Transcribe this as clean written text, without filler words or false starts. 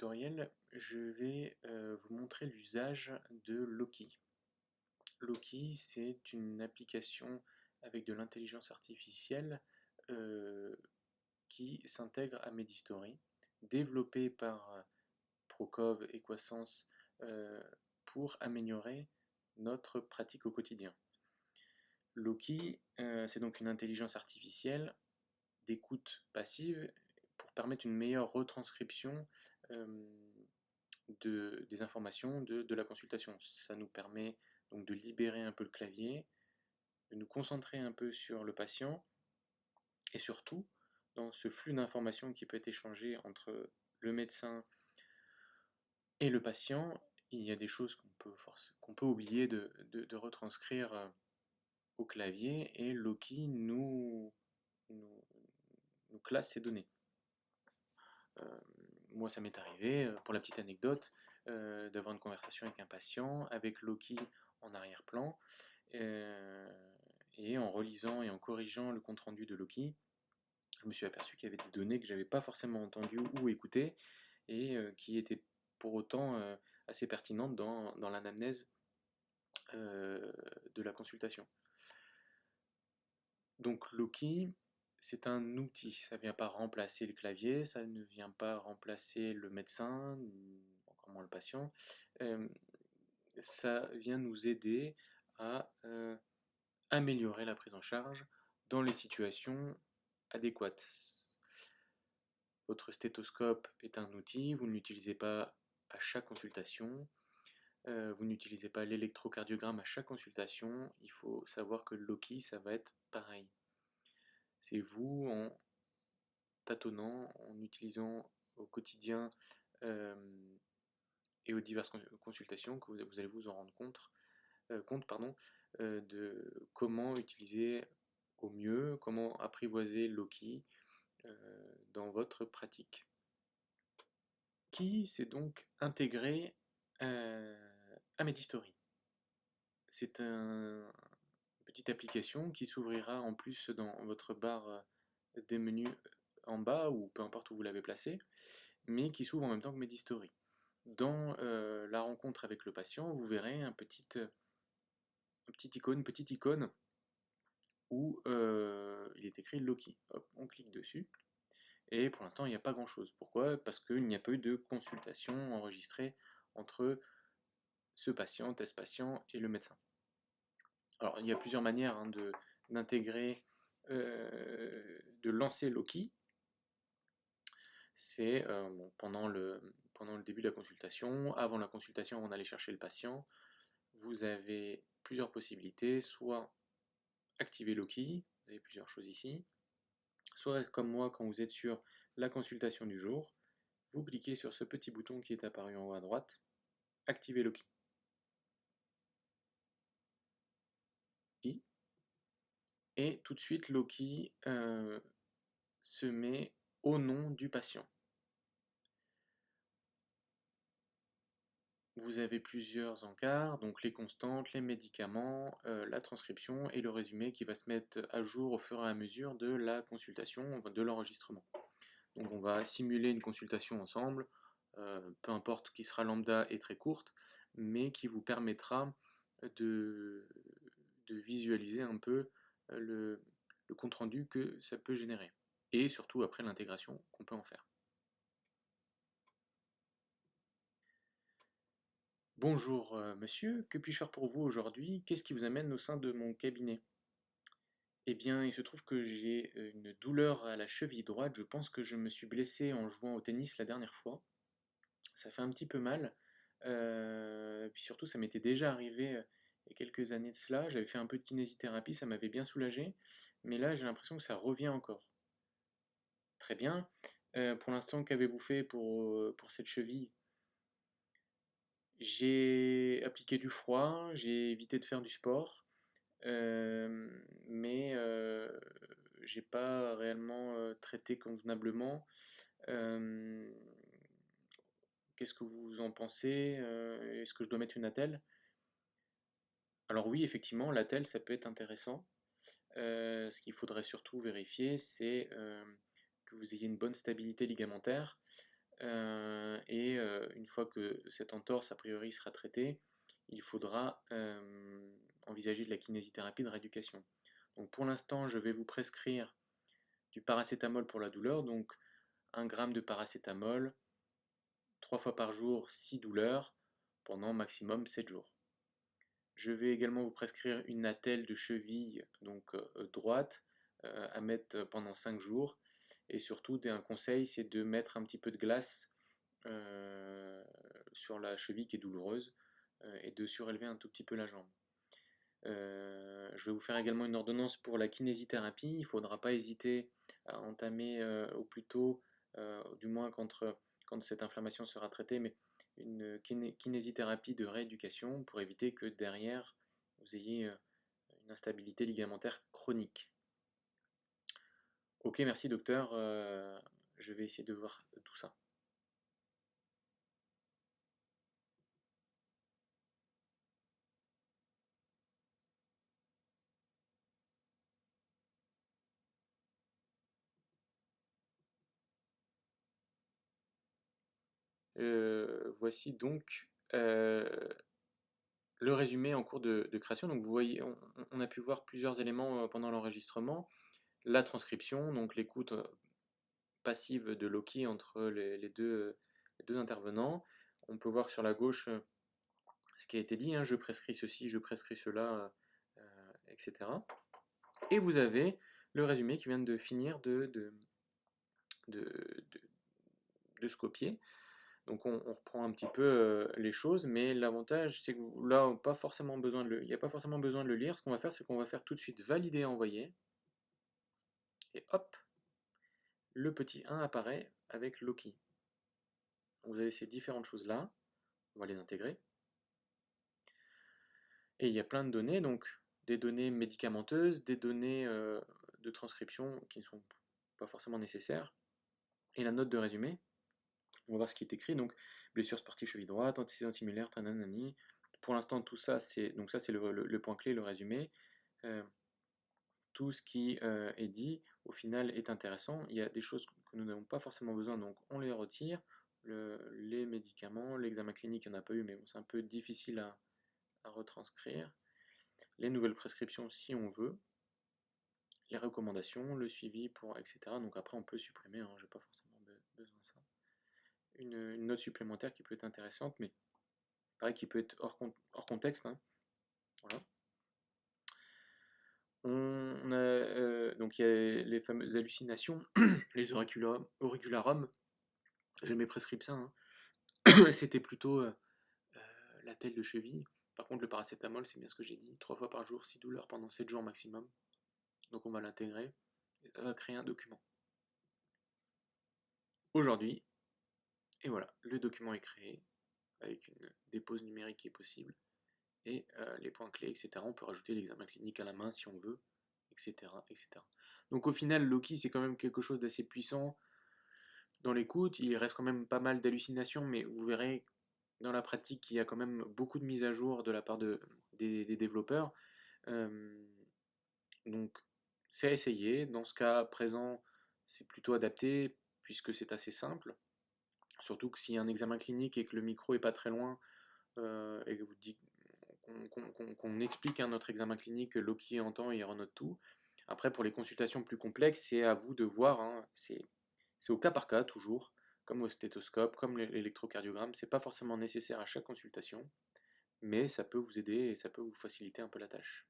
tutoriel, je vais vous montrer l'usage de Loki. Loki, c'est une application avec de l'intelligence artificielle qui s'intègre à Medistory, développée par Procov et Quassens pour améliorer notre pratique au quotidien. Loki, c'est donc une intelligence artificielle d'écoute passive pour permettre une meilleure retranscription des informations de la consultation. Ça nous permet donc de libérer un peu le clavier, de nous concentrer un peu sur le patient, et surtout, dans ce flux d'informations qui peut être échangé entre le médecin et le patient, il y a des choses qu'on peut oublier de retranscrire au clavier, et Loki nous classe ces données. Moi, ça m'est arrivé, pour la petite anecdote, d'avoir une conversation avec un patient, avec Loki en arrière-plan, et en relisant et en corrigeant le compte-rendu de Loki, je me suis aperçu qu'il y avait des données que j'avais pas forcément entendues ou écoutées, et qui étaient pour autant assez pertinentes dans l'anamnèse de la consultation. Donc Loki, c'est un outil, ça ne vient pas remplacer le clavier, ça ne vient pas remplacer le médecin, encore moins le patient. Ça vient nous aider à améliorer la prise en charge dans les situations adéquates. Votre stéthoscope est un outil, vous ne l'utilisez pas à chaque consultation, vous n'utilisez pas l'électrocardiogramme à chaque consultation, il faut savoir que Loki, ça va être pareil. C'est vous, en tâtonnant, en utilisant au quotidien et aux diverses consultations, que vous allez vous en rendre compte, de comment utiliser au mieux, comment apprivoiser Loki dans votre pratique. Qui s'est donc intégré à Medistory. C'est une petite application qui s'ouvrira en plus dans votre barre des menus en bas, ou peu importe où vous l'avez placé, mais qui s'ouvre en même temps que Medistory. Dans la rencontre avec le patient, vous verrez une petite icône où il est écrit Loki. Hop, on clique dessus. Et pour l'instant, il n'y a pas grand-chose. Pourquoi? Parce qu'il n'y a pas eu de consultation enregistrée entre ce patient, test patient, et le médecin. Alors, il y a plusieurs manières d'intégrer, de lancer Loki. C'est pendant le début de la consultation, avant la consultation, avant d'aller chercher le patient, vous avez plusieurs possibilités, soit activer Loki, vous avez plusieurs choses ici, soit comme moi, quand vous êtes sur la consultation du jour, vous cliquez sur ce petit bouton qui est apparu en haut à droite, activer Loki. Et tout de suite, Loki se met au nom du patient. Vous avez plusieurs encarts, donc les constantes, les médicaments, la transcription et le résumé qui va se mettre à jour au fur et à mesure de la consultation, de l'enregistrement. Donc on va simuler une consultation ensemble, peu importe qui sera lambda et très courte, mais qui vous permettra de visualiser un peu le compte-rendu que ça peut générer. Et surtout après l'intégration qu'on peut en faire. Bonjour monsieur, que puis-je faire pour vous aujourd'hui? Qu'est-ce qui vous amène au sein de mon cabinet? Eh bien, il se trouve que j'ai une douleur à la cheville droite, je pense que je me suis blessé en jouant au tennis la dernière fois. Ça fait un petit peu mal, puis surtout ça m'était déjà arrivé il y a quelques années de cela, j'avais fait un peu de kinésithérapie, ça m'avait bien soulagé, mais là j'ai l'impression que ça revient encore. Très bien. Pour l'instant, qu'avez-vous fait pour cette cheville? J'ai appliqué du froid, j'ai évité de faire du sport, mais j'ai pas réellement traité convenablement. Euh, Qu'est-ce que vous en pensez? Est-ce que je dois mettre une attelle? Alors oui, effectivement, l'attelle, ça peut être intéressant. Ce qu'il faudrait surtout vérifier, c'est que vous ayez une bonne stabilité ligamentaire et une fois que cette entorse a priori sera traitée, il faudra envisager de la kinésithérapie de rééducation. Donc pour l'instant, je vais vous prescrire du paracétamol pour la douleur, donc 1 gramme de paracétamol 3 fois par jour, 6 douleurs, pendant maximum 7 jours. Je vais également vous prescrire une attelle de cheville, donc droite, à mettre pendant 5 jours. Et surtout, un conseil, c'est de mettre un petit peu de glace sur la cheville qui est douloureuse et de surélever un tout petit peu la jambe. Je vais vous faire également une ordonnance pour la kinésithérapie. Il ne faudra pas hésiter à entamer au plus tôt, du moins quand cette inflammation sera traitée, mais une kinésithérapie de rééducation pour éviter que derrière vous ayez une instabilité ligamentaire chronique. Ok, merci docteur, je vais essayer de voir tout ça. Voici donc le résumé en cours de création. Donc vous voyez, on a pu voir plusieurs éléments pendant l'enregistrement. La transcription, donc l'écoute passive de Loki entre les deux intervenants. On peut voir sur la gauche ce qui a été dit, hein, je prescris ceci, je prescris cela, etc. Et vous avez le résumé qui vient de finir de se copier. Donc on reprend un petit peu les choses, mais l'avantage c'est que là, il n'y a pas forcément besoin de le lire. Ce qu'on va faire, c'est qu'on va faire tout de suite valider, envoyer, et hop, le petit 1 apparaît avec Loki. Vous avez ces différentes choses-là, on va les intégrer. Et il y a plein de données, donc des données médicamenteuses, des données de transcription qui ne sont pas forcément nécessaires, et la note de résumé. On va voir ce qui est écrit, donc blessure sportive cheville droite, antécédent similaire, tananani. Pour l'instant, tout ça, c'est le point clé, le résumé. Tout ce qui est dit, au final, est intéressant. Il y a des choses que nous n'avons pas forcément besoin, donc on les retire. Les médicaments, l'examen clinique, il n'y en a pas eu, mais bon, c'est un peu difficile à retranscrire. Les nouvelles prescriptions, si on veut. Les recommandations, le suivi, etc. Donc après, on peut supprimer, hein, je n'ai pas forcément besoin de ça. Une note supplémentaire qui peut être intéressante, mais pareil, qui peut être hors contexte. Hein. Voilà. On a, donc il y a les fameuses hallucinations, les auricularums. J'ai mes prescriptions. Hein. C'était plutôt la telle de cheville. Par contre, le paracétamol, c'est bien ce que j'ai dit. 3 fois par jour, 6 douleurs pendant 7 jours maximum. Donc on va l'intégrer. Et ça va créer un document. Aujourd'hui, et voilà, le document est créé avec une dépose numérique qui est possible. Et les points clés, etc. On peut rajouter l'examen clinique à la main si on veut, etc. etc. Donc au final, Loki, c'est quand même quelque chose d'assez puissant dans l'écoute. Il reste quand même pas mal d'hallucinations, mais vous verrez dans la pratique qu'il y a quand même beaucoup de mises à jour de la part des développeurs. Donc c'est à essayer. Dans ce cas présent, c'est plutôt adapté puisque c'est assez simple. Surtout que s'il y a un examen clinique et que le micro est pas très loin et que vous dites qu'on explique notre examen clinique, Loki entend et il renote tout. Après, pour les consultations plus complexes, c'est à vous de voir. Hein, c'est au cas par cas, toujours, comme au stéthoscope, comme l'électrocardiogramme. C'est pas forcément nécessaire à chaque consultation, mais ça peut vous aider et ça peut vous faciliter un peu la tâche.